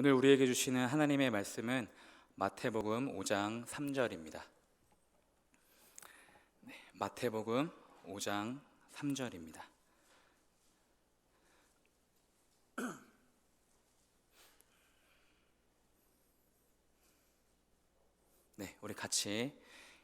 오늘 우리에게 주시는 하나님의 말씀은 마태복음 5장 3절입니다. 마태복음 5장 3절입니다. 우리 같이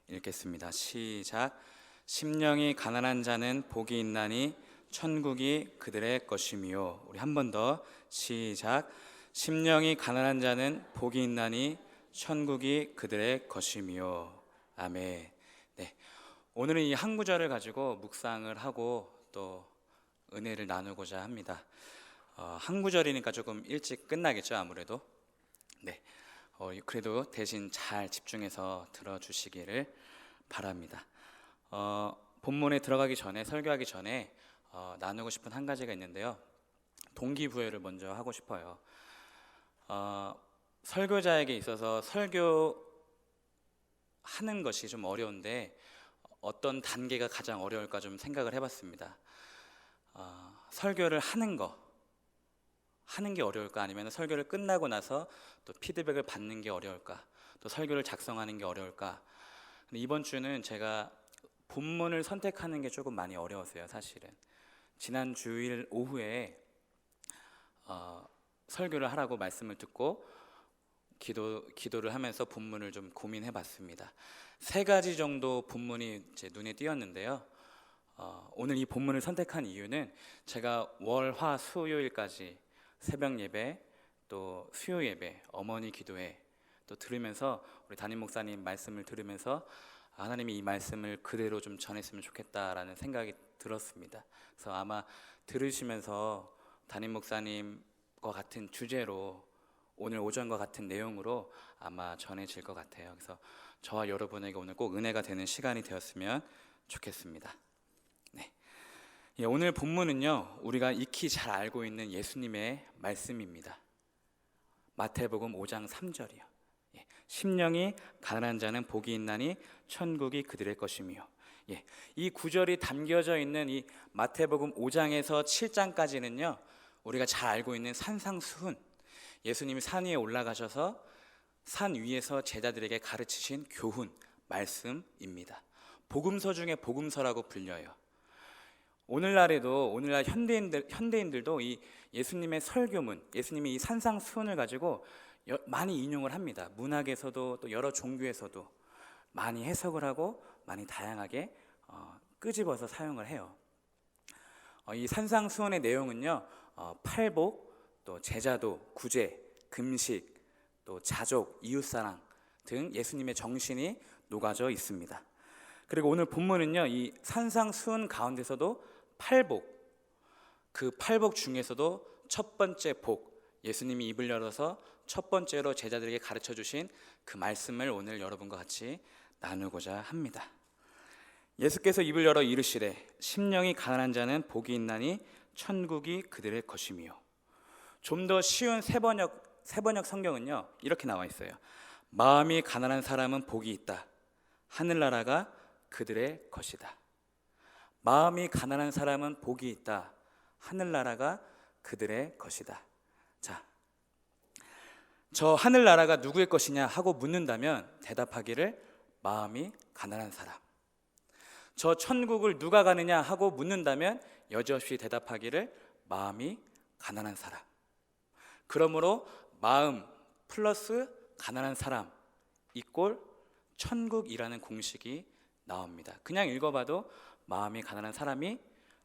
읽겠습니다. 시작. 심령이 가난한 자는 복이 있나니 천국이 그들의 것이며. 우리 한 번 더 시작. 심령이 가난한 자는 복이 있나니 천국이 그들의 것이며. 아멘. 오늘은 이 한 구절을 가지고 묵상을 하고 또 은혜를 나누고자 합니다. 한 구절이니까 조금 일찍 끝나겠죠, 아무래도. 그래도 대신 잘 집중해서 들어주시기를 바랍니다. 본문에 들어가기 전에, 설교하기 전에 나누고 싶은 한 가지가 있는데요. 동기부여를 먼저 하고 싶어요. 설교자에게 있어서 설교하는 것이 좀 어려운데 어떤 단계가 가장 어려울까 좀 생각을 해봤습니다. 설교를 하는 게 어려울까, 아니면 설교를 끝나고 나서 또 피드백을 받는 게 어려울까, 또 설교를 작성하는 게 어려울까. 근데 이번 주는 제가 본문을 선택하는 게 조금 많이 어려웠어요, 사실은. 지난 주일 오후에 설교를 하라고 말씀을 듣고 기도를 하면서 본문을 좀 고민해 봤습니다. 3가지 정도 본문이 제 눈에 띄었는데요. 오늘 이 본문을 선택한 이유는 제가 월, 화, 수요일까지 새벽 예배, 또 수요 예배, 어머니 기도회 또 들으면서, 우리 담임 목사님 말씀을 들으면서 하나님이 이 말씀을 그대로 좀 전했으면 좋겠다라는 생각이 들었습니다. 그래서 아마 들으시면서 담임 목사님과 같은 주제로, 오늘 오전과 같은 내용으로 아마 전해질 것 같아요. 그래서 저와 여러분에게 오늘 꼭 은혜가 되는 시간이 되었으면 좋겠습니다. 오늘 본문은요, 우리가 익히 잘 알고 있는 예수님의 말씀입니다. 마태복음 5장 3절이요. 심령이 가난한 자는 복이 있나니 천국이 그들의 것이며. 이 구절이 담겨져 있는 이 마태복음 5장에서 7장까지는요, 우리가 잘 알고 있는 산상수훈, 예수님이 산 위에 올라가셔서 산 위에서 제자들에게 가르치신 교훈, 말씀입니다. 복음서 중에 복음서라고 불려요. 오늘날 현대인들도 이 예수님의 설교문, 예수님이 이 산상수훈을 가지고 많이 인용을 합니다. 문학에서도 또 여러 종교에서도 많이 해석을 하고 많이 다양하게 끄집어서 사용을 해요. 이 산상수훈의 내용은요, 팔복, 또 제자도, 구제, 금식, 또 자족, 이웃사랑 등 예수님의 정신이 녹아져 있습니다. 그리고 오늘 본문은요, 이 산상수훈 가운데서도 팔복, 그 팔복 중에서도 첫 번째 복, 예수님이 입을 열어서 첫 번째로 제자들에게 가르쳐 주신 그 말씀을 오늘 여러분과 같이 나누고자 합니다. 예수께서 입을 열어 이르시되 심령이 가난한 자는 복이 있나니 천국이 그들의 것이며. 좀 더 쉬운 세번역 성경은요, 이렇게 나와 있어요. 마음이 가난한 사람은 복이 있다. 하늘나라가 그들의 것이다. 마음이 가난한 사람은 복이 있다. 하늘나라가 그들의 것이다. 자, 저 하늘나라가 누구의 것이냐 하고 묻는다면 대답하기를 마음이 가난한 사람. 저 천국을 누가 가느냐 하고 묻는다면 여지없이 대답하기를 마음이 가난한 사람. 그러므로 마음 플러스 가난한 사람 이꼴 천국이라는 공식이 나옵니다. 그냥 읽어봐도 마음이 가난한 사람이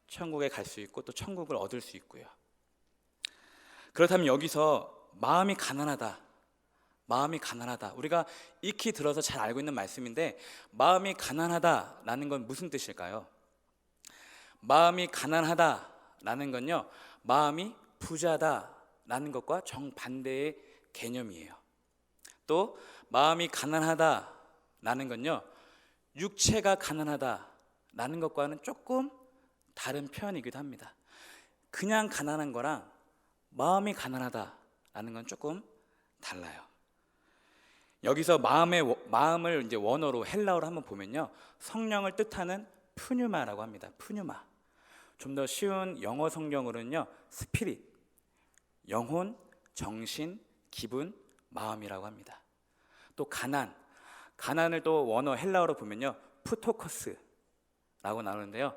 천국에 갈 수 있고 또 천국을 얻을 수 있고요. 그렇다면 여기서 마음이 가난하다, 우리가 익히 들어서 잘 알고 있는 말씀인데, 마음이 가난하다라는 건 무슨 뜻일까요? 마음이 가난하다라는 건요, 마음이 부자다라는 것과 정반대의 개념이에요. 또 마음이 가난하다라는 건요, 육체가 가난하다라는 것과는 조금 다른 표현이기도 합니다. 그냥 가난한 거랑 마음이 가난하다라는 건 조금 달라요. 여기서 마음을 이제 원어로 헬라어로 한번 보면요, 성령을 뜻하는 푸뉴마라고 합니다. 푸뉴마. 좀 더 쉬운 영어 성경으로는요, 스피릿, 영혼, 정신, 기분, 마음이라고 합니다. 또 가난을 또 원어 헬라어로 보면요, 푸토코스라고 나오는데요,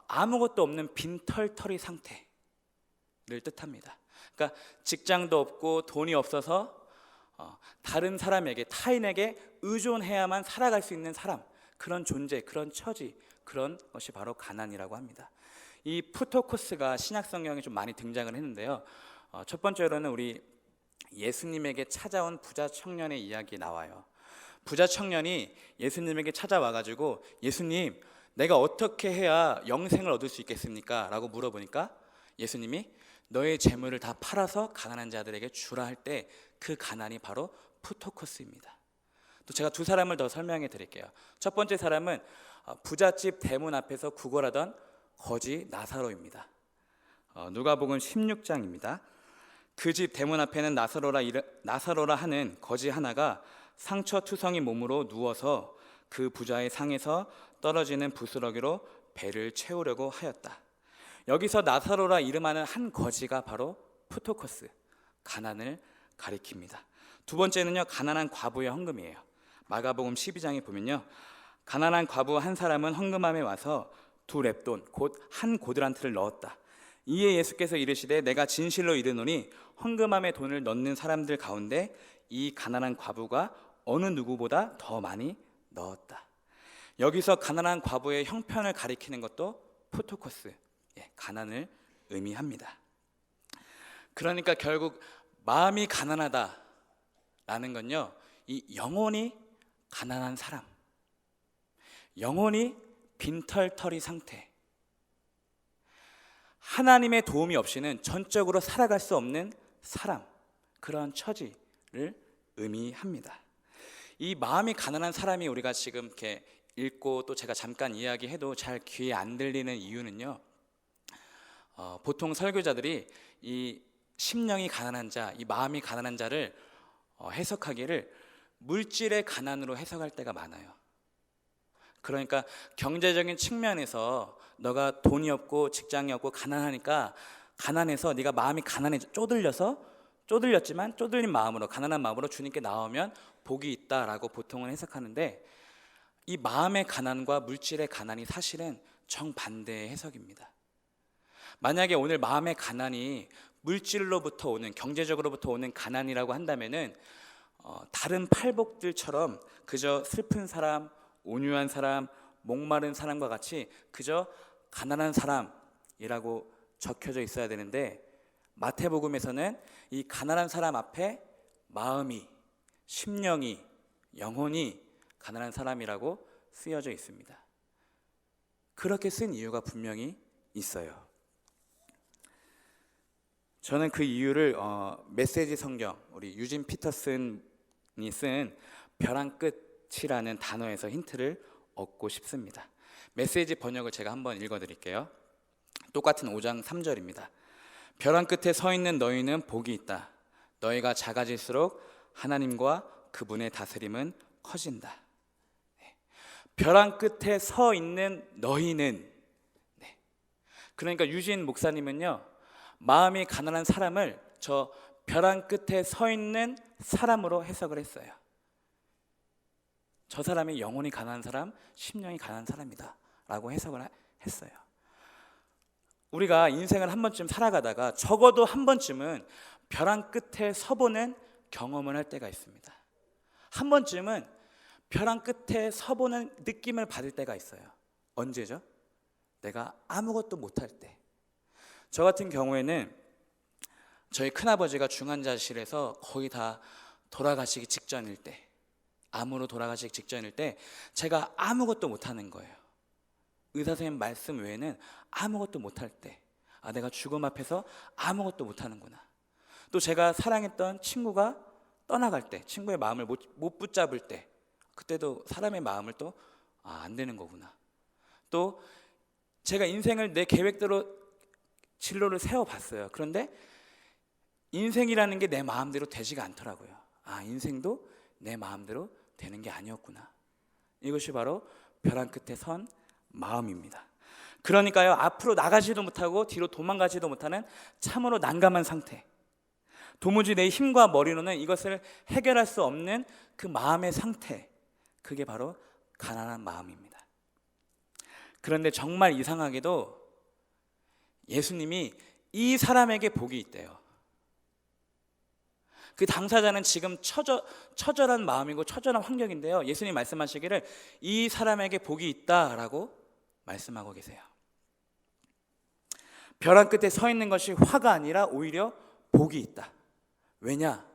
아무것도 없는 빈털터리 상태를 뜻합니다. 그러니까 직장도 없고 돈이 없어서 다른 사람에게, 타인에게 의존해야만 살아갈 수 있는 사람, 그런 존재, 그런 처지, 그런 것이 바로 가난이라고 합니다. 이 푸토코스가 신약 성경에 좀 많이 등장을 했는데요, 첫 번째로는 우리 예수님에게 찾아온 부자 청년의 이야기 나와요. 부자 청년이 예수님에게 찾아와가지고, 예수님, 내가 어떻게 해야 영생을 얻을 수 있겠습니까? 라고 물어보니까 예수님이 너의 재물을 다 팔아서 가난한 자들에게 주라 할 때 그 가난이 바로 푸토코스입니다. 또 제가 두 사람을 더 설명해 드릴게요. 첫 번째 사람은 부잣집 대문 앞에서 구걸하던 거지 나사로입니다. 누가복음 16장입니다. 그 집 대문 앞에는 나사로라 하는 거지 하나가 상처투성이 몸으로 누워서 그 부자의 상에서 떨어지는 부스러기로 배를 채우려고 하였다. 여기서 나사로라 이름하는 한 거지가 바로 푸토코스, 가난을 가리킵니다. 두 번째는요, 가난한 과부의 헌금이에요. 마가복음 12장에 보면요, 가난한 과부 한 사람은 헌금함에 와서 2렙돈 곧 한 고드란트를 넣었다. 이에 예수께서 이르시되 내가 진실로 이르노니 헌금함에 돈을 넣는 사람들 가운데 이 가난한 과부가 어느 누구보다 더 많이 넣었다. 여기서 가난한 과부의 형편을 가리키는 것도 푸토코스, 가난을 의미합니다. 그러니까 결국 마음이 가난하다라는 건요, 이 영혼이 가난한 사람, 영혼이 빈털터리 상태, 하나님의 도움이 없이는 전적으로 살아갈 수 없는 사람, 그런 처지를 의미합니다. 이 마음이 가난한 사람이 우리가 지금 이렇게 읽고 또 제가 잠깐 이야기해도 잘 귀에 안 들리는 이유는요, 보통 설교자들이 이 심령이 가난한 자, 이 마음이 가난한 자를 해석하기를 물질의 가난으로 해석할 때가 많아요. 그러니까 경제적인 측면에서 너가 돈이 없고 직장이 없고 가난하니까, 가난해서 네가 마음이 가난해 쪼들렸지만 쪼들린 마음으로, 가난한 마음으로 주님께 나오면 복이 있다라고 보통은 해석하는데, 이 마음의 가난과 물질의 가난이 사실은 정반대의 해석입니다. 만약에 오늘 마음의 가난이 물질로부터 오는, 경제적으로부터 오는 가난이라고 한다면은 다른 팔복들처럼 그저 슬픈 사람, 온유한 사람, 목마른 사람과 같이 그저 가난한 사람이라고 적혀져 있어야 되는데, 마태복음에서는 이 가난한 사람 앞에 마음이, 심령이, 영혼이 가난한 사람이라고 쓰여져 있습니다. 그렇게 쓴 이유가 분명히 있어요. 저는 그 이유를 메시지 성경, 우리 유진 피터슨이 쓴 벼랑 끝이라는 단어에서 힌트를 얻고 싶습니다. 메시지 번역을 제가 한번 읽어드릴게요. 똑같은 5장 3절입니다. 벼랑 끝에 서 있는 너희는 복이 있다. 너희가 작아질수록 하나님과 그분의 다스림은 커진다. 벼랑 끝에 서 있는 너희는, 그러니까 유진 목사님은요, 마음이 가난한 사람을 저 벼랑 끝에 서 있는 사람으로 해석을 했어요. 저 사람이 영혼이 가난한 사람, 심령이 가난한 사람이다 라고 해석을 했어요. 우리가 인생을 한 번쯤 살아가다가 적어도 한 번쯤은 벼랑 끝에 서보는 경험을 할 때가 있습니다. 한 번쯤은 벼랑 끝에 서보는 느낌을 받을 때가 있어요. 언제죠? 내가 아무것도 못할 때. 저 같은 경우에는 저희 큰아버지가 중환자실에서 거의 다 돌아가시기 직전일 때, 암으로 돌아가시기 직전일 때 제가 아무것도 못하는 거예요. 의사 선생님 말씀 외에는 아무것도 못할 때, 내가 죽음 앞에서 아무것도 못하는구나. 또 제가 사랑했던 친구가 떠나갈 때, 친구의 마음을 못 붙잡을 때, 그때도 사람의 마음을 또 안 되는 거구나. 또 제가 인생을 내 계획대로 진로를 세워봤어요. 그런데 인생이라는 게 내 마음대로 되지가 않더라고요. 인생도 내 마음대로 되는 게 아니었구나. 이것이 바로 벼랑 끝에 선 마음입니다. 그러니까요, 앞으로 나가지도 못하고 뒤로 도망가지도 못하는 참으로 난감한 상태, 도무지 내 힘과 머리로는 이것을 해결할 수 없는 그 마음의 상태, 그게 바로 가난한 마음입니다. 그런데 정말 이상하게도 예수님이 이 사람에게 복이 있대요. 그 당사자는 지금 처절한 마음이고 처절한 환경인데요, 예수님 말씀하시기를 이 사람에게 복이 있다라고 말씀하고 계세요. 벼랑 끝에 서 있는 것이 화가 아니라 오히려 복이 있다. 왜냐?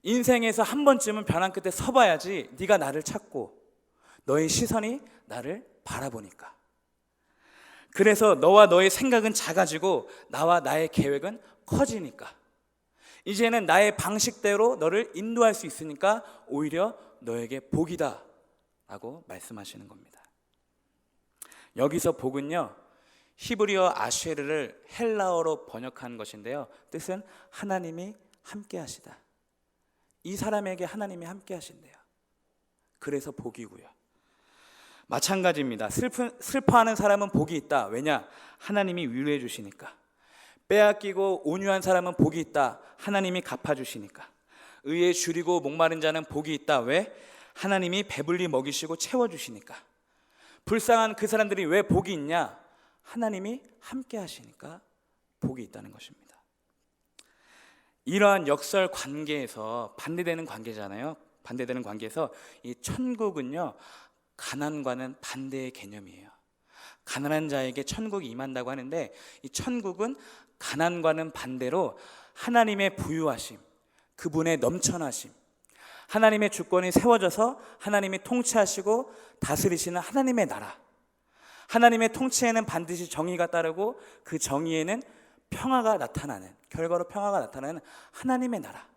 인생에서 한 번쯤은 벼랑 끝에 서봐야지 네가 나를 찾고 너의 시선이 나를 바라보니까. 그래서 너와 너의 생각은 작아지고 나와 나의 계획은 커지니까. 이제는 나의 방식대로 너를 인도할 수 있으니까 오히려 너에게 복이다 라고 말씀하시는 겁니다. 여기서 복은요, 히브리어 아쉐르를 헬라어로 번역한 것인데요, 뜻은 하나님이 함께 하시다. 이 사람에게 하나님이 함께 하신대요. 그래서 복이고요. 마찬가지입니다. 슬퍼하는 사람은 복이 있다. 왜냐? 하나님이 위로해 주시니까. 빼앗기고 온유한 사람은 복이 있다. 하나님이 갚아주시니까. 의에 줄이고 목마른 자는 복이 있다. 왜? 하나님이 배불리 먹이시고 채워주시니까. 불쌍한 그 사람들이 왜 복이 있냐? 하나님이 함께 하시니까 복이 있다는 것입니다. 이러한 역설 관계에서 반대되는 관계잖아요. 반대되는 관계에서 이 천국은요, 가난과는 반대의 개념이에요. 가난한 자에게 천국이 임한다고 하는데, 이 천국은 가난과는 반대로 하나님의 부유하심, 그분의 넘쳐나심, 하나님의 주권이 세워져서 하나님이 통치하시고 다스리시는 하나님의 나라. 하나님의 통치에는 반드시 정의가 따르고 그 정의에는 평화가 나타나는, 결과로 평화가 나타나는 하나님의 나라.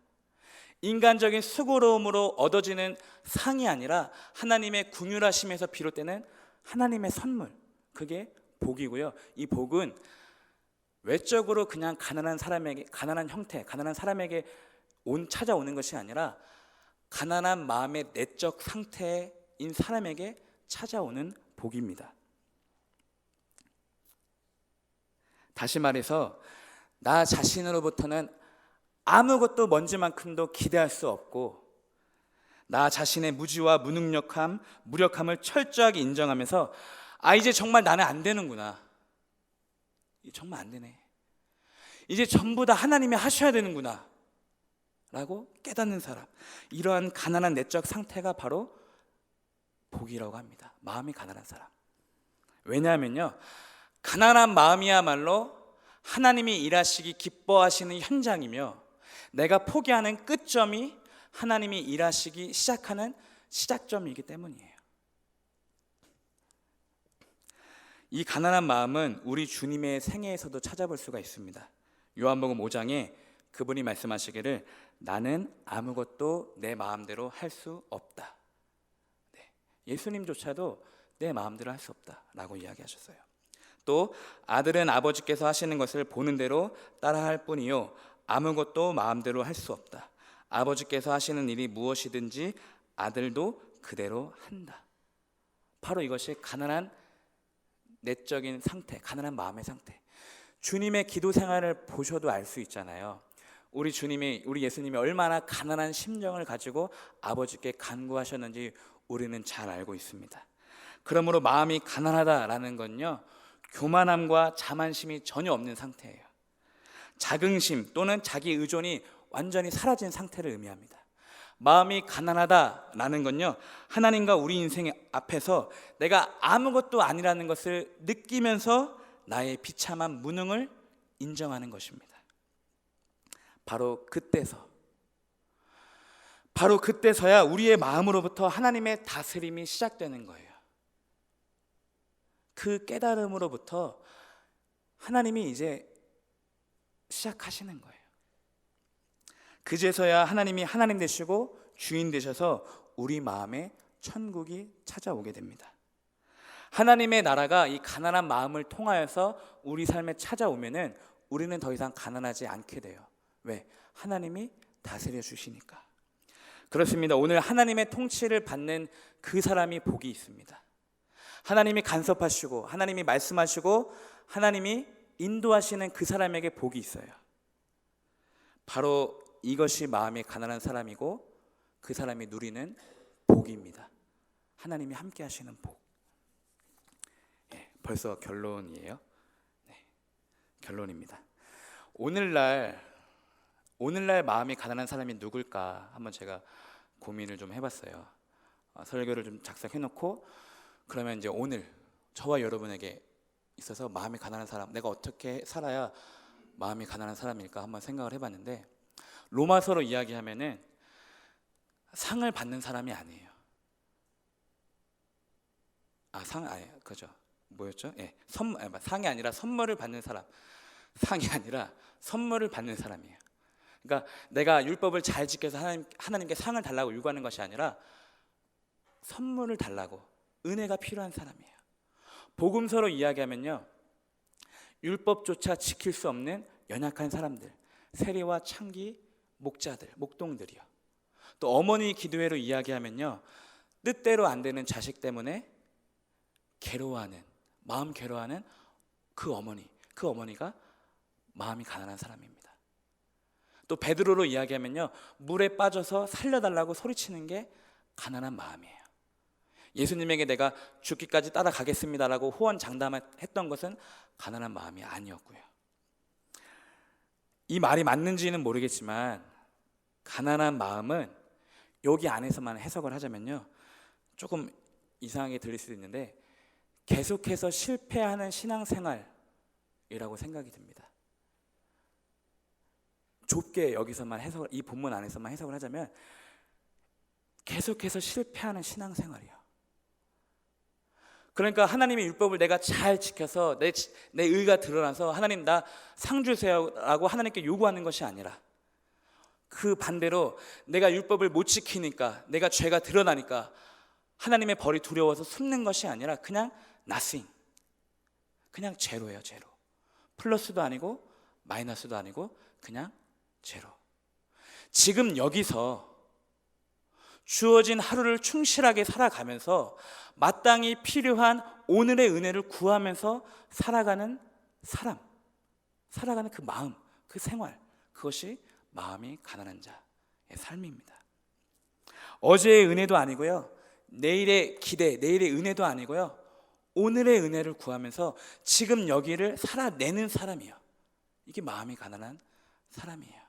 인간적인 수고로움으로 얻어지는 상이 아니라 하나님의 긍휼하심에서 비롯되는 하나님의 선물, 그게 복이고요. 이 복은 외적으로 그냥 가난한 사람에게, 가난한 형태, 가난한 사람에게 찾아오는 것이 아니라 가난한 마음의 내적 상태인 사람에게 찾아오는 복입니다. 다시 말해서 나 자신으로부터는 아무것도 먼지만큼도 기대할 수 없고, 나 자신의 무지와 무능력함, 무력함을 철저하게 인정하면서 이제 정말 나는 안 되는구나, 정말 안 되네, 이제 전부 다 하나님이 하셔야 되는구나 라고 깨닫는 사람, 이러한 가난한 내적 상태가 바로 복이라고 합니다. 마음이 가난한 사람. 왜냐하면요, 가난한 마음이야말로 하나님이 일하시기 기뻐하시는 현장이며, 내가 포기하는 끝점이 하나님이 일하시기 시작하는 시작점이기 때문이에요. 이 가난한 마음은 우리 주님의 생애에서도 찾아볼 수가 있습니다. 요한복음 5장에 그분이 말씀하시기를 나는 아무것도 내 마음대로 할 수 없다. 예수님조차도 내 마음대로 할 수 없다라고 이야기하셨어요. 또 아들은 아버지께서 하시는 것을 보는 대로 따라할 뿐이요 아무것도 마음대로 할 수 없다. 아버지께서 하시는 일이 무엇이든지 아들도 그대로 한다. 바로 이것이 가난한 내적인 상태, 가난한 마음의 상태. 주님의 기도 생활을 보셔도 알 수 있잖아요. 우리 예수님이 얼마나 가난한 심정을 가지고 아버지께 간구하셨는지 우리는 잘 알고 있습니다. 그러므로 마음이 가난하다라는 건요, 교만함과 자만심이 전혀 없는 상태예요. 자긍심 또는 자기 의존이 완전히 사라진 상태를 의미합니다. 마음이 가난하다라는 건요, 하나님과 우리 인생 앞에서 내가 아무것도 아니라는 것을 느끼면서 나의 비참한 무능을 인정하는 것입니다. 바로 그때서야 우리의 마음으로부터 하나님의 다스림이 시작되는 거예요. 그 깨달음으로부터 하나님이 이제 시작하시는 거예요. 그제서야 하나님이 하나님 되시고 주인 되셔서 우리 마음에 천국이 찾아오게 됩니다. 하나님의 나라가 이 가난한 마음을 통하여서 우리 삶에 찾아오면은 우리는 더 이상 가난하지 않게 돼요. 왜? 하나님이 다스려 주시니까. 그렇습니다. 오늘 하나님의 통치를 받는 그 사람이 복이 있습니다. 하나님이 간섭하시고 하나님이 말씀하시고 하나님이 인도하시는 그 사람에게 복이 있어요. 바로 이것이 마음이 가난한 사람이고 그 사람이 누리는 복입니다. 하나님이 함께 하시는 복. 벌써 결론이에요. 결론입니다. 오늘날 마음이 가난한 사람이 누굴까 한번 제가 고민을 좀 해봤어요. 설교를 좀 작성해놓고 그러면 이제 오늘 저와 여러분에게 있어서 마음이 가난한 사람, 내가 어떻게 살아야 마음이 가난한 사람일까 한번 생각을 해봤는데, 로마서로 이야기하면은 상을 받는 사람이 아니에요. 그죠? 뭐였죠? 상이 아니라 선물을 받는 사람. 상이 아니라 선물을 받는 사람이에요. 그러니까 내가 율법을 잘 지켜서 하나님께 상을 달라고 요구하는 것이 아니라 선물을 달라고, 은혜가 필요한 사람이에요. 복음서로 이야기하면요, 율법조차 지킬 수 없는 연약한 사람들, 세리와 창기, 목자들, 목동들이요. 또 어머니 기도회로 이야기하면요, 뜻대로 안 되는 자식 때문에 마음 괴로워하는 그 어머니가 마음이 가난한 사람입니다. 또 베드로로 이야기하면요, 물에 빠져서 살려달라고 소리치는 게 가난한 마음이에요. 예수님에게 내가 죽기까지 따라가겠습니다라고 호언장담했던 것은 가난한 마음이 아니었고요. 이 말이 맞는지는 모르겠지만 가난한 마음은 여기 안에서만 해석을 하자면요, 조금 이상하게 들릴 수도 있는데 계속해서 실패하는 신앙생활이라고 생각이 듭니다. 좁게 여기서만 이 본문 안에서만 해석을 하자면 계속해서 실패하는 신앙생활이요. 그러니까 하나님의 율법을 내가 잘 지켜서 내 의가 드러나서 하나님 나 상 주세요라고 하나님께 요구하는 것이 아니라, 그 반대로 내가 율법을 못 지키니까, 내가 죄가 드러나니까 하나님의 벌이 두려워서 숨는 것이 아니라 그냥 nothing, 그냥 제로예요. 제로. 플러스도 아니고 마이너스도 아니고 그냥 제로. 지금 여기서 주어진 하루를 충실하게 살아가면서 마땅히 필요한 오늘의 은혜를 구하면서 살아가는 사람, 살아가는 그 마음, 그 생활, 그것이 마음이 가난한 자의 삶입니다. 어제의 은혜도 아니고요, 내일의 기대, 내일의 은혜도 아니고요, 오늘의 은혜를 구하면서 지금 여기를 살아내는 사람이에요. 이게 마음이 가난한 사람이에요.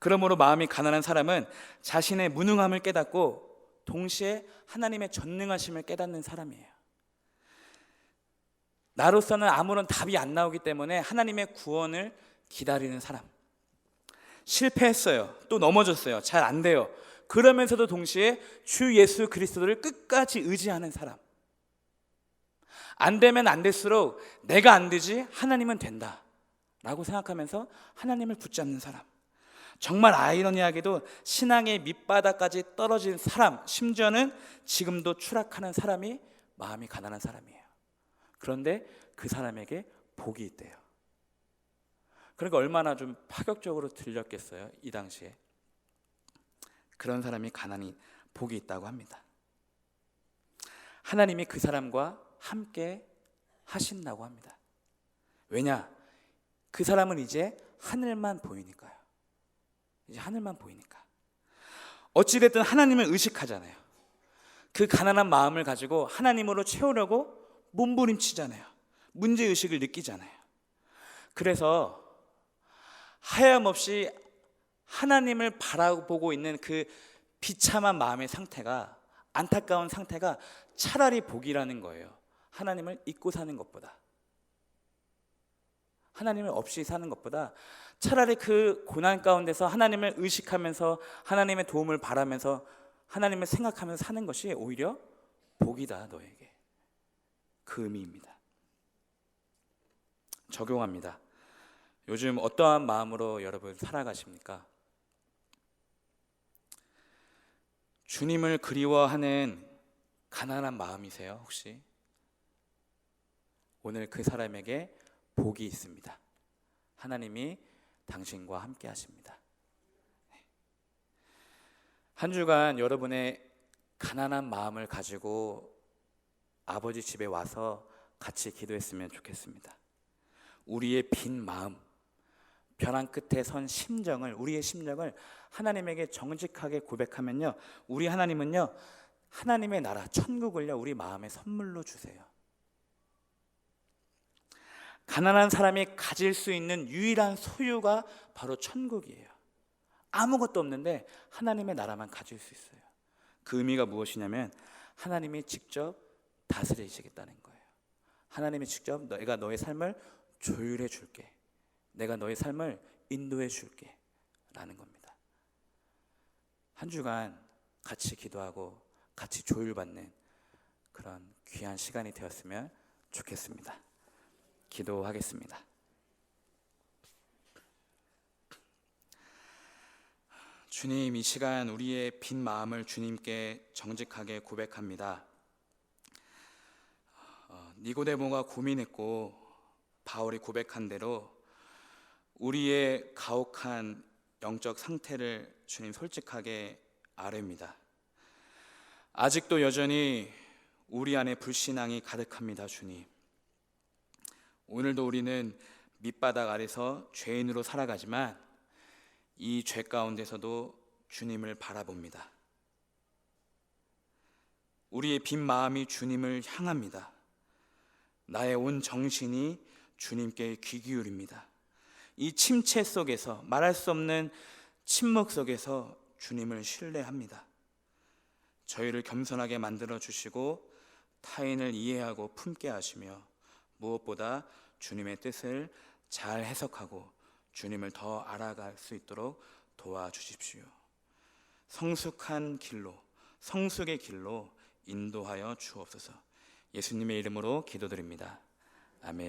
그러므로 마음이 가난한 사람은 자신의 무능함을 깨닫고 동시에 하나님의 전능하심을 깨닫는 사람이에요. 나로서는 아무런 답이 안 나오기 때문에 하나님의 구원을 기다리는 사람. 실패했어요. 또 넘어졌어요. 잘 안 돼요. 그러면서도 동시에 주 예수 그리스도를 끝까지 의지하는 사람. 안 되면 안 될수록 내가 안 되지 하나님은 된다 라고 생각하면서 하나님을 붙잡는 사람. 정말 아이러니하게도 신앙의 밑바닥까지 떨어진 사람, 심지어는 지금도 추락하는 사람이 마음이 가난한 사람이에요. 그런데 그 사람에게 복이 있대요. 그러니까 얼마나 좀 파격적으로 들렸겠어요, 이 당시에. 그런 사람이 가난이 복이 있다고 합니다. 하나님이 그 사람과 함께 하신다고 합니다. 왜냐? 그 사람은 이제 하늘만 보이니까요. 이제 하늘만 보이니까. 어찌됐든 하나님을 의식하잖아요. 그 가난한 마음을 가지고 하나님으로 채우려고 몸부림치잖아요. 문제의식을 느끼잖아요. 그래서 하염없이 하나님을 바라보고 있는 그 비참한 마음의 상태가, 안타까운 상태가 차라리 복이라는 거예요. 하나님을 잊고 사는 것보다, 하나님을 없이 사는 것보다 차라리 그 고난 가운데서 하나님을 의식하면서 하나님의 도움을 바라면서 하나님을 생각하면서 사는 것이 오히려 복이다 너에게. 그 의미입니다. 적용합니다. 요즘 어떠한 마음으로 여러분 살아가십니까? 주님을 그리워하는 가난한 마음이세요 혹시? 오늘 그 사람에게 복이 있습니다. 하나님이 당신과 함께 하십니다. 한 주간 여러분의 가난한 마음을 가지고 아버지 집에 와서 같이 기도했으면 좋겠습니다. 우리의 빈 마음, 벼랑 끝에 선 심정을, 우리의 심정을 하나님에게 정직하게 고백하면요, 우리 하나님은요, 하나님의 나라 천국을요 우리 마음에 선물로 주세요. 가난한 사람이 가질 수 있는 유일한 소유가 바로 천국이에요. 아무것도 없는데 하나님의 나라만 가질 수 있어요. 그 의미가 무엇이냐면 하나님이 직접 다스리시겠다는 거예요. 하나님이 직접 내가 너의 삶을 조율해 줄게, 내가 너의 삶을 인도해 줄게 라는 겁니다. 한 주간 같이 기도하고 같이 조율받는 그런 귀한 시간이 되었으면 좋겠습니다. 기도하겠습니다. 주님, 이 시간 우리의 빈 마음을 주님께 정직하게 고백합니다. 니고데모가 고민했고 바울이 고백한 대로 우리의 가혹한 영적 상태를 주님 솔직하게 아뢰입니다. 아직도 여전히 우리 안에 불신앙이 가득합니다. 주님, 오늘도 우리는 밑바닥 아래서 죄인으로 살아가지만 이 죄 가운데서도 주님을 바라봅니다. 우리의 빈 마음이 주님을 향합니다. 나의 온 정신이 주님께 귀 기울입니다. 이 침체 속에서, 말할 수 없는 침묵 속에서 주님을 신뢰합니다. 저희를 겸손하게 만들어 주시고 타인을 이해하고 품게 하시며 무엇보다 주님의 뜻을 잘 해석하고 주님을 더 알아갈 수 있도록 도와주십시오. 성숙한 길로, 성숙의 길로 인도하여 주옵소서. 예수님의 이름으로 기도드립니다. 아멘.